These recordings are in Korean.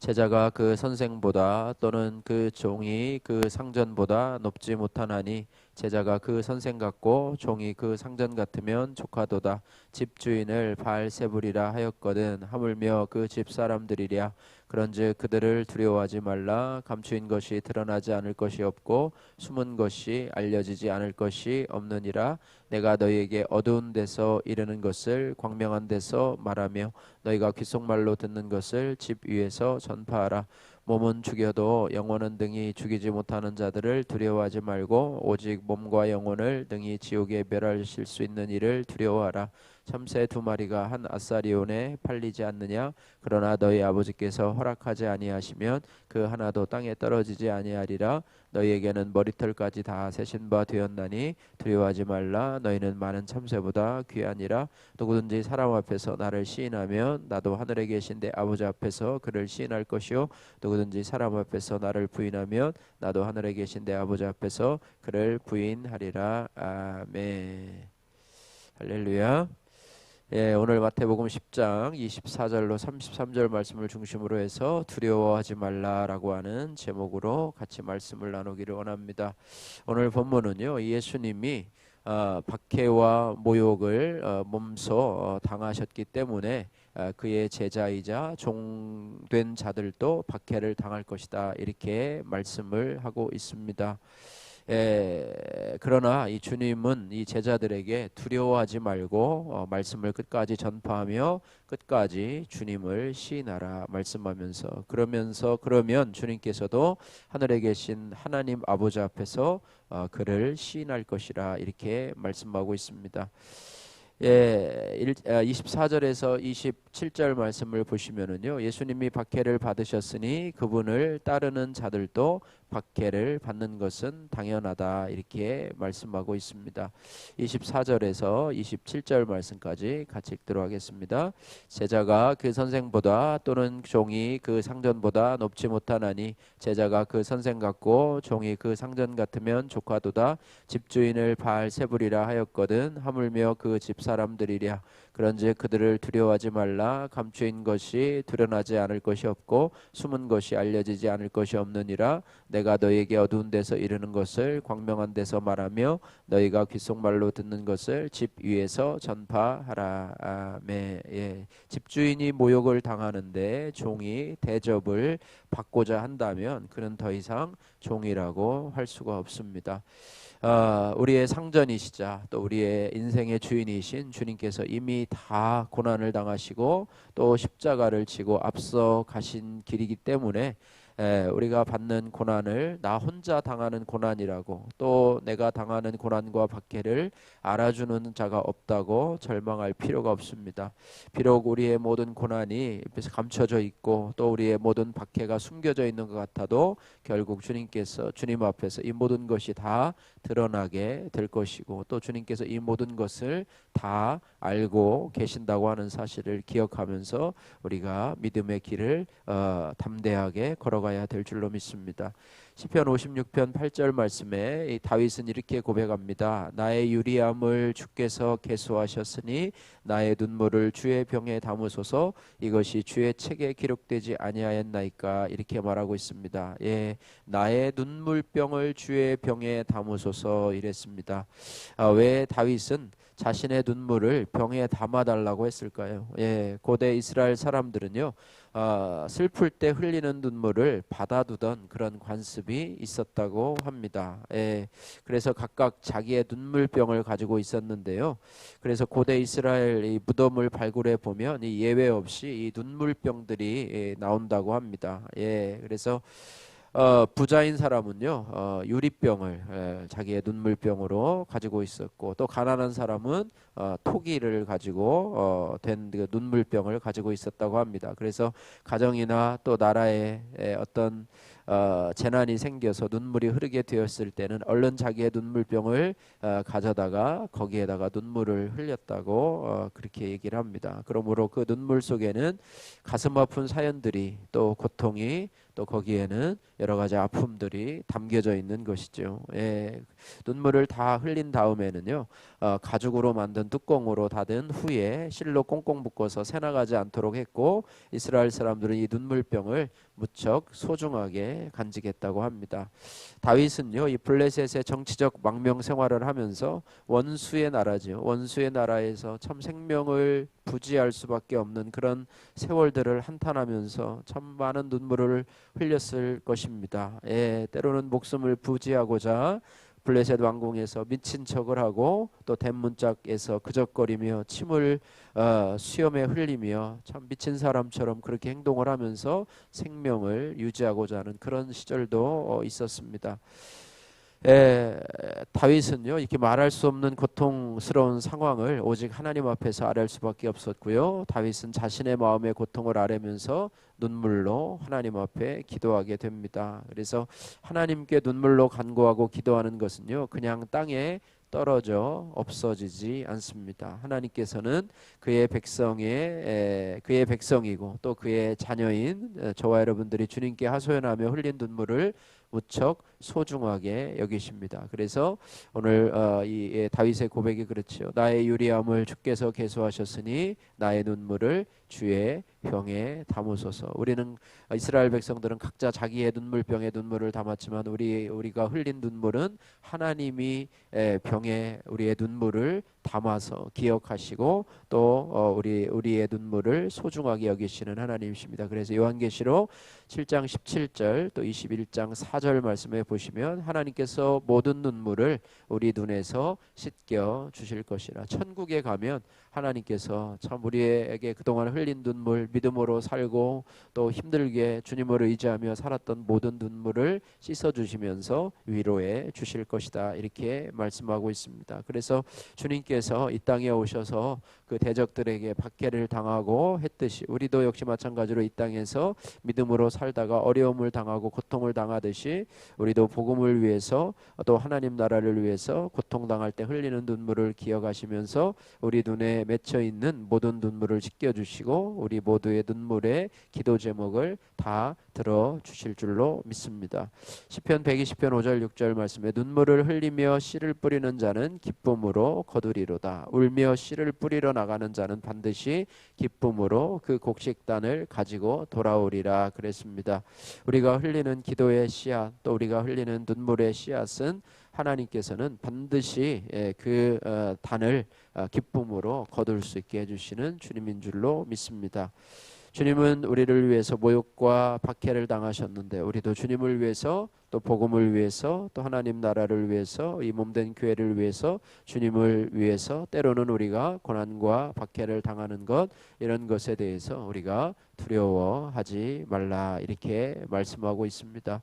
제자가 그 선생보다 또는 그 종이 그 상전보다 높지 못하나니 제자가 그 선생 같고 종이 그 상전 같으면 족하도다. 집주인을 바알세불이라 하였거든. 하물며 그 집 사람들이랴. 그런즉 그들을 두려워하지 말라. 감추인 것이 드러나지 않을 것이 없고 숨은 것이 알려지지 않을 것이 없느니라. 내가 너희에게 어두운 데서 이르는 것을 광명한 데서 말하며 너희가 귓속말로 듣는 것을 집 위에서 전파하라. 몸은 죽여도 영혼은 등이 죽이지 못하는 자들을 두려워하지 말고 오직 몸과 영혼을 등이 지옥에 멸하실 수 있는 이를 두려워하라. 참새 두 마리가 한 아사리온에 팔리지 않느냐? 그러나 너희 아버지께서 허락하지 아니하시면 그 하나도 땅에 떨어지지 아니하리라. 너희에게는 머리털까지 다 세신 바 되었나니 두려워하지 말라. 너희는 많은 참새보다 귀하니라. 누구든지 사람 앞에서 나를 시인하면 나도 하늘에 계신 내 아버지 앞에서 그를 시인할 것이요 누구든지 사람 앞에서 나를 부인하면 나도 하늘에 계신 내 아버지 앞에서 그를 부인하리라. 아멘. 할렐루야. 예, 오늘 마태복음 10장 24절로 33절 말씀을 중심으로 해서 두려워하지 말라라고 하는 제목으로 같이 말씀을 나누기를 원합니다. 오늘 본문은요, 예수님이 박해와 모욕을 몸소 당하셨기 때문에 그의 제자이자 종된 자들도 박해를 당할 것이다, 이렇게 말씀을 하고 있습니다. 그러나 이 주님은 이 제자들에게 두려워하지 말고 말씀을 끝까지 전파하며 끝까지 주님을 시인하라 말씀하면서, 그러면 주님께서도 하늘에 계신 하나님 아버지 앞에서 그를 시인할 것이라, 이렇게 말씀하고 있습니다. 24절에서 27절 말씀을 보시면은요, 예수님이 박해를 받으셨으니 그분을 따르는 자들도 박해를 받는 것은 당연하다, 이렇게 말씀하고 있습니다. 24절에서 27절 말씀까지 같이 읽도록 하겠습니다. 제자가 그 선생보다 또는 종이 그 상전보다 높지 못하나니 제자가 그 선생 같고 종이 그 상전 같으면 족하도다. 집주인을 바알세불이라 하였거든. 하물며 그 집 사람들이랴. 그런즉 그들을 두려워하지 말라. 감추인 것이 드러나지 않을 것이 없고 숨은 것이 알려지지 않을 것이 없느니라. 내가 너희에게 어두운 데서 이르는 것을 광명한 데서 말하며 너희가 귓속말로 듣는 것을 집 위에서 전파하라. 아멘. 예. 집주인이 모욕을 당하는데 종이 대접을 받고자 한다면 그는 더 이상 종이라고 할 수가 없습니다. 우리의 상전이시자 또 우리의 인생의 주인이신 주님께서 이미 다 고난을 당하시고 또 십자가를 지고 앞서 가신 길이기 때문에 우리가 받는 고난을 나 혼자 당하는 고난이라고, 또 내가 당하는 고난과 박해를 알아주는 자가 없다고 절망할 필요가 없습니다. 비록 우리의 모든 고난이 감춰져 있고 또 우리의 모든 박해가 숨겨져 있는 것 같아도 결국 주님 앞에서 이 모든 것이 다 드러나게 될 것이고, 또 주님께서 이 모든 것을 다 알고 계신다고 하는 사실을 기억하면서 우리가 믿음의 길을 담대하게 걸어가야 될 줄로 믿습니다. 시편 56편 8절 말씀에 이 다윗은 이렇게 고백합니다. 나의 유리함을 주께서 계수하셨으니 나의 눈물을 주의 병에 담으소서. 이것이 주의 책에 기록되지 아니하였나이까, 이렇게 말하고 있습니다. 예, 나의 눈물병을 주의 병에 담으소서 이랬습니다. 왜 다윗은 자신의 눈물을 병에 담아달라고 했을까요? 예, 고대 이스라엘 사람들은요, 슬플 때 흘리는 눈물을 받아두던 그런 관습이 있었다고 합니다. 예, 그래서 각각 자기의 눈물병을 가지고 있었는데요. 그래서 고대 이스라엘 이 무덤을 발굴해 보면 이 예외 없이 이 눈물병들이 나온다고 합니다. 예, 그래서 부자인 사람은요, 유리병을 자기의 눈물병으로 가지고 있었고, 또 가난한 사람은 토기를 가지고 된 그 눈물병을 가지고 있었다고 합니다. 그래서 가정이나 또 나라의 어떤 재난이 생겨서 눈물이 흐르게 되었을 때는 얼른 자기의 눈물병을 가져다가 거기에다가 눈물을 흘렸다고 그렇게 얘기를 합니다. 그러므로 그 눈물 속에는 가슴 아픈 사연들이 또 고통이 또 거기에는 여러 가지 아픔들이 담겨져 있는 것이죠. 예, 눈물을 다 흘린 다음에는요, 가죽으로 만든 뚜껑으로 닫은 후에 실로 꽁꽁 묶어서 새나가지 않도록 했고, 이스라엘 사람들은 이 눈물병을 무척 소중하게 간직했다고 합니다. 다윗은요, 이 블레셋의 정치적 망명 생활을 하면서 원수의 나라죠. 원수의 나라에서 참 생명을 부지할 수밖에 없는 그런 세월들을 한탄하면서 참 많은 눈물을 흘렸을 것입니다. 예, 때로는 목숨을 부지하고자 블레셋 왕궁에서 미친 척을 하고 또 대문짝에서 그적거리며 침을 수염에 흘리며 참 미친 사람처럼 그렇게 행동을 하면서 생명을 유지하고자 하는 그런 시절도 있었습니다. 다윗은요, 이렇게 말할 수 없는 고통스러운 상황을 오직 하나님 앞에서 아뢰을 수밖에 없었고요. 다윗은 자신의 마음의 고통을 아뢰면서 눈물로 하나님 앞에 기도하게 됩니다. 그래서 하나님께 눈물로 간구하고 기도하는 것은요, 그냥 땅에 떨어져 없어지지 않습니다. 하나님께서는 그의 백성이고 또 그의 자녀인 저와 여러분들이 주님께 하소연하며 흘린 눈물을 무척 소중하게 여기십니다. 그래서 오늘 이 다윗의 고백이 그렇죠. 나의 유리함을 주께서 계수하셨으니 나의 눈물을 주의 병에 담으소서. 우리는 이스라엘 백성들은 각자 자기의 눈물병에 눈물을 담았지만 우리가 흘린 눈물은 하나님이 병에 우리의 눈물을 담아서 기억하시고 또 우리의 눈물을 소중하게 여기시는 하나님이십니다. 그래서 요한계시록 7장 17절 또 21장 4절 말씀에 보시면 하나님께서 모든 눈물을 우리 눈에서 씻겨 주실 것이라. 천국에 가면 하나님께서 참 우리에게 그동안 흘린 눈물, 믿음으로 살고 또 힘들게 주님을 의지하며 살았던 모든 눈물을 씻어주시면서 위로해 주실 것이다, 이렇게 말씀하고 있습니다. 그래서 주님께서 이 땅에 오셔서 그 대적들에게 박해를 당하고 했듯이 우리도 역시 마찬가지로 이 땅에서 믿음으로 살다가 어려움을 당하고 고통을 당하듯이 우리도 복음을 위해서 또 하나님 나라를 위해서 고통당할 때 흘리는 눈물을 기억하시면서 우리 눈에 맺혀 있는 모든 눈물을 씻겨주시고 우리 모두의 눈물의 기도 제목을 다 들어주실 줄로 믿습니다. 시편 120편 5절 6절 말씀에 눈물을 흘리며 씨를 뿌리는 자는 기쁨으로 거두리로다. 울며 씨를 뿌리러 나가는 자는 반드시 기쁨으로 그 곡식단을 가지고 돌아오리라 그랬습니다. 우리가 흘리는 기도의 씨앗 또 우리가 흘리는 눈물의 씨앗은 하나님께서는 반드시 그 단을 기쁨으로 거둘 수 있게 해주시는 주님인 줄로 믿습니다. 주님은 우리를 위해서 모욕과 박해를 당하셨는데 우리도 주님을 위해서 또 복음을 위해서 또 하나님 나라를 위해서 이 몸된 교회를 위해서 주님을 위해서 때로는 우리가 고난과 박해를 당하는 것 이런 것에 대해서 우리가 두려워하지 말라 이렇게 말씀하고 있습니다.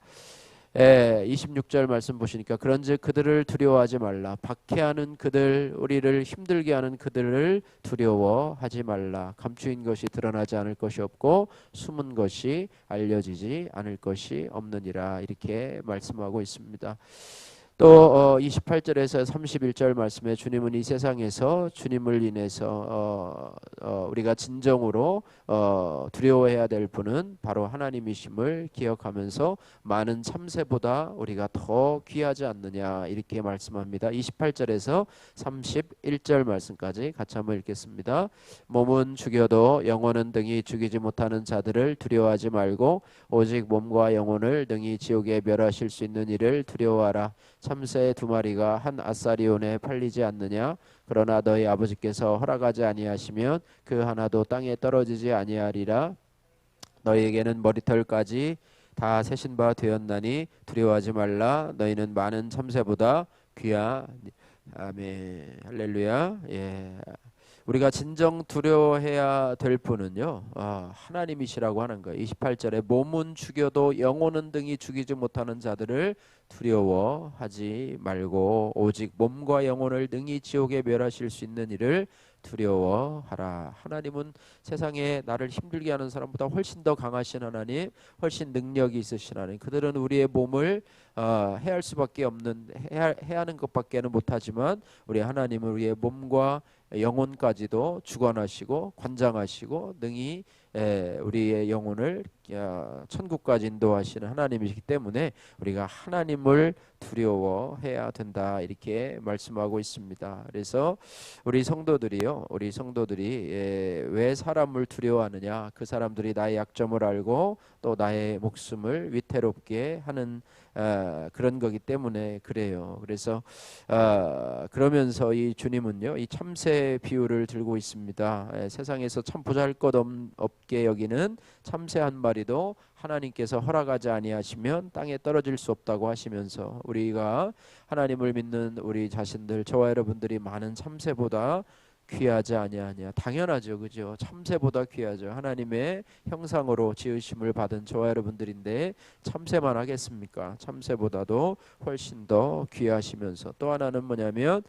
26절 말씀 보시니까 그런즉 그들을 두려워하지 말라. 박해하는 그들, 우리를 힘들게 하는 그들을 두려워하지 말라. 감추인 것이 드러나지 않을 것이 없고 숨은 것이 알려지지 않을 것이 없느니라 이렇게 말씀하고 있습니다. 또 28절에서 31절 말씀에 주님은 이 세상에서 주님을 인해서 우리가 진정으로 두려워해야 될 분은 바로 하나님이심을 기억하면서 많은 참새보다 우리가 더 귀하지 않느냐 이렇게 말씀합니다. 28절에서 31절 말씀까지 같이 한번 읽겠습니다. 몸은 죽여도 영혼은 등이 죽이지 못하는 자들을 두려워하지 말고 오직 몸과 영혼을 등이 지옥에 멸하실 수 있는 이를 두려워하라. 참새 두 마리가 한 아사리온에 팔리지 않느냐? 그러나 너희 아버지께서 허락하지 아니하시면 그 하나도 땅에 떨어지지 아니하리라. 너희에게는 머리털까지 다 세신 바 되었나니 두려워하지 말라. 너희는 많은 참새보다 귀하니. 아멘. 할렐루야. 예. 우리가 진정 두려워해야 될 분은요 하나님이시라고 하는 거예요. 28절에 몸은 죽여도 영혼은 등이 죽이지 못하는 자들을 두려워하지 말고 오직 몸과 영혼을 등이 지옥에 멸하실 수 있는 이를 두려워하라. 하나님은 세상에 나를 힘들게 하는 사람보다 훨씬 더 강하신 하나님, 훨씬 능력이 있으신 하나님. 그들은 우리의 몸을 해할 수밖에 없는, 해야 하는 것밖에는 못하지만 우리 하나님은 우리의 몸과 영혼까지도 주관하시고 관장하시고 능히 우리의 영혼을 천국까지 인도하시는 하나님이시기 때문에 우리가 하나님을 두려워해야 된다, 이렇게 말씀하고 있습니다. 그래서 우리 성도들이 왜 사람을 두려워하느냐? 그 사람들이 나의 약점을 알고 또 나의 목숨을 위태롭게 하는 그런 거기 때문에 그래요. 그래서 그러면서 이 주님은요, 이 참새 비유를 들고 있습니다. 세상에서 참 보잘것없게 여기는 참새 한 마리도 하나님께서 허락하지 아니하시면 땅에 떨어질 수 없다고 하시면서 우리가 하나님을 믿는 우리 자신들, 저와 여러분들이 많은 참새보다 귀하지 아니하냐. 당연하죠, 그죠? 참새보다 귀하죠. 하나님의 형상으로 지으심을 받은 저와 여러분들인데 참새만 하겠습니까? 참새보다도 훨씬 더 귀하시면서 또 하나는 뭐냐면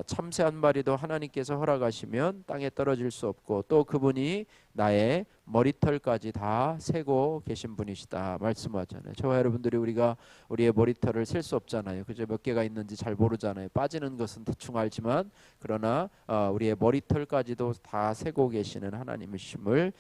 참새 한 마리도 하나님께서 허락하시면 땅에 떨어질 수 없고 또 그분이 나의 머리털까지 다 세고 계신 분이시다 말씀하잖아요. 저와 여러분들이 우리의 머리털을 셀 수 없잖아요. 그죠? 몇 개가 있는지 잘 모르잖아요. 빠지는 것은 대충 알지만 그러나 우리의 머리털까지도 다 세고 계시는 하나님이심을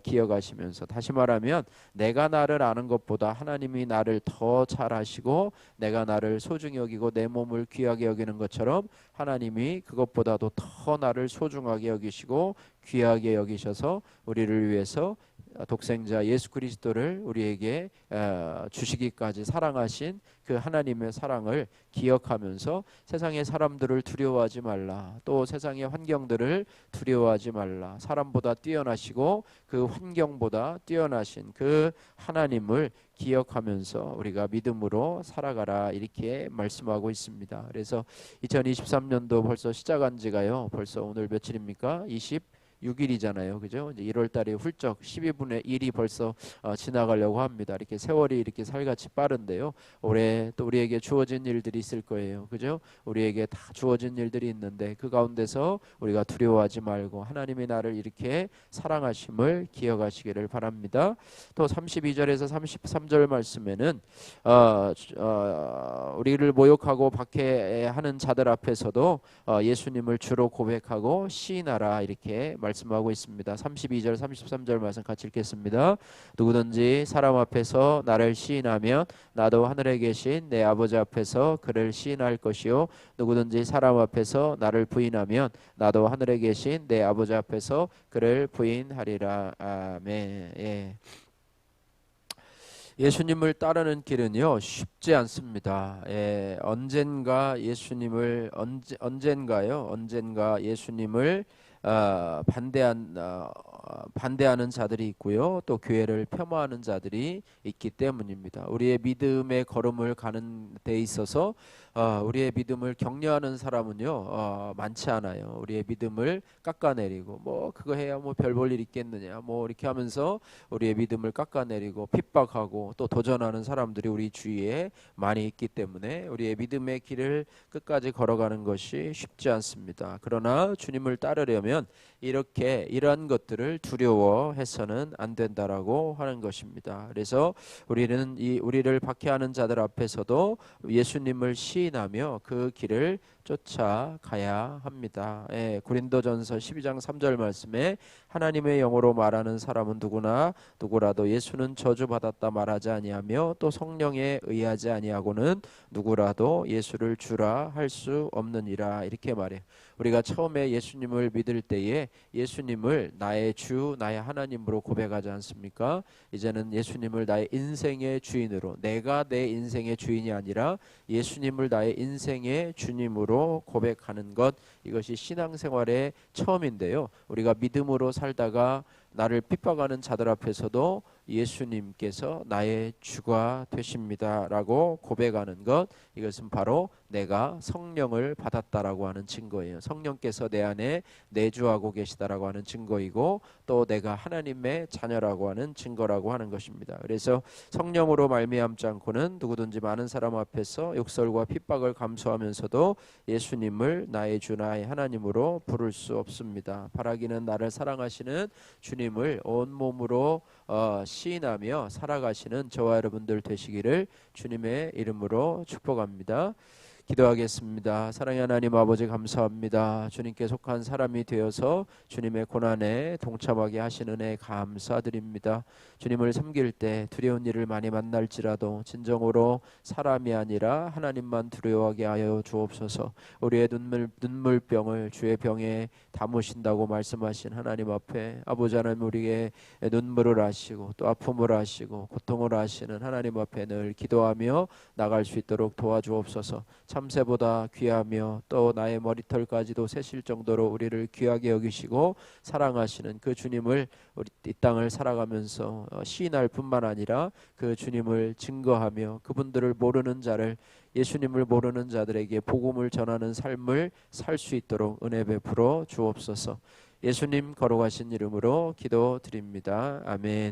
기억하시면서, 다시 말하면 내가 나를 아는 것보다 하나님이 나를 더 잘 아시고 내가 나를 소중히 여기고 내 몸을 귀하게 여기는 것처럼 하나님이 그것보다도 더 나를 소중하게 여기시고 귀하게 여기셔서 우리를 위해서 독생자 예수 그리스도를 우리에게 주시기까지 사랑하신 그 하나님의 사랑을 기억하면서 세상의 사람들을 두려워하지 말라. 또 세상의 환경들을 두려워하지 말라. 사람보다 뛰어나시고 그 환경보다 뛰어나신 그 하나님을 기억하면서 우리가 믿음으로 살아가라, 이렇게 말씀하고 있습니다. 그래서 2023년도 벌써 시작한 지가요, 벌써 오늘 며칠입니까? 26일이잖아요. 그죠? 이제 1월 달에 훌쩍 12분의 1이 벌써 지나가려고 합니다. 이렇게 세월이 이렇게 살같이 빠른데요. 올해 또 우리에게 주어진 일들이 있을 거예요. 그죠? 우리에게 다 주어진 일들이 있는데 그 가운데서 우리가 두려워하지 말고 하나님이 나를 이렇게 사랑하심을 기억하시기를 바랍니다. 또 32절에서 33절 말씀에는 우리를 모욕하고 박해하는 자들 앞에서도 예수님을 주로 고백하고 시인하라, 이렇게 말씀하고 있습니다. 32절 33절 말씀 같이 읽겠습니다. 누구든지 사람 앞에서 나를 시인하면 나도 하늘에 계신 내 아버지 앞에서 그를 시인할 것이요, 누구든지 사람 앞에서 나를 부인하면 나도 하늘에 계신 내 아버지 앞에서 그를 부인하리라. 아멘. 예. 예수님을 따르는 길은요 쉽지 않습니다. 언젠가 예수님을 반대하는 자들이 있고요, 또 교회를 폄하하는 자들이 있기 때문입니다. 우리의 믿음의 걸음을 가는 데 있어서 우리의 믿음을 격려하는 사람은요 많지 않아요. 우리의 믿음을 깎아내리고 뭐 그거 해야 뭐 별 볼 일 있겠느냐 뭐 이렇게 하면서 우리의 믿음을 깎아내리고 핍박하고 또 도전하는 사람들이 우리 주위에 많이 있기 때문에 우리의 믿음의 길을 끝까지 걸어가는 것이 쉽지 않습니다. 그러나 주님을 따르려면 이러한 것들을 두려워해서는 안 된다라고 하는 것입니다. 그래서 우리를 박해하는 자들 앞에서도 예수님을 시인하며 그 길을 쫓아가야 합니다. 고린도전서 12장 3절 말씀에 하나님의 영으로 말하는 사람은 누구라도 예수는 저주받았다 말하지 아니하며 또 성령에 의하지 아니하고는 누구라도 예수를 주라 할 수 없느니라, 이렇게 말해요. 우리가 처음에 예수님을 믿을 때에 예수님을 나의 주, 나의 하나님으로 고백하지 않습니까? 이제는 예수님을 나의 인생의 주인으로, 내가 내 인생의 주인이 아니라 예수님을 나의 인생의 주님으로 고백하는 것, 이것이 신앙생활의 처음인데요. 우리가 믿음으로 살다가 나를 핍박하는 자들 앞에서도 예수님께서 나의 주가 되십니다라고 고백하는 것, 이것은 바로 내가 성령을 받았다라고 하는 증거예요. 성령께서 내 안에 내주하고 계시다라고 하는 증거이고, 또 내가 하나님의 자녀라고 하는 증거라고 하는 것입니다. 그래서 성령으로 말미암지 않고는 누구든지 많은 사람 앞에서 욕설과 핍박을 감수하면서도 예수님을 나의 주 나의 하나님으로 부를 수 없습니다. 바라기는 나를 사랑하시는 주님을 온몸으로 시인하며 살아가시는 저와 여러분들 되시기를 주님의 이름으로 축복합니다. 기도하겠습니다. 사랑의 하나님 아버지, 감사합니다. 주님께 속한 사람이 되어서 주님의 고난에 동참하게 하시는 은혜 감사드립니다. 주님을 섬길 때 두려운 일을 많이 만날지라도 진정으로 사람이 아니라 하나님만 두려워하게 하여 주옵소서. 우리의 눈물병을 주의 병에 담으신다고 말씀하신 하나님 앞에 아버지 하나님, 우리의 눈물을 아시고 또 아픔을 아시고 고통을 아시는 하나님 앞에 늘 기도하며 나갈 수 있도록 도와주옵소서. 참새보다 귀하며 또 나의 머리털까지도 세실 정도로 우리를 귀하게 여기시고 사랑하시는 그 주님을 우리 이 땅을 살아가면서 시인할 뿐만 아니라 그 주님을 증거하며 그분들을 모르는 자를, 예수님을 모르는 자들에게 복음을 전하는 삶을 살 수 있도록 은혜 베풀어 주옵소서. 예수님 거룩하신 이름으로 기도드립니다. 아멘.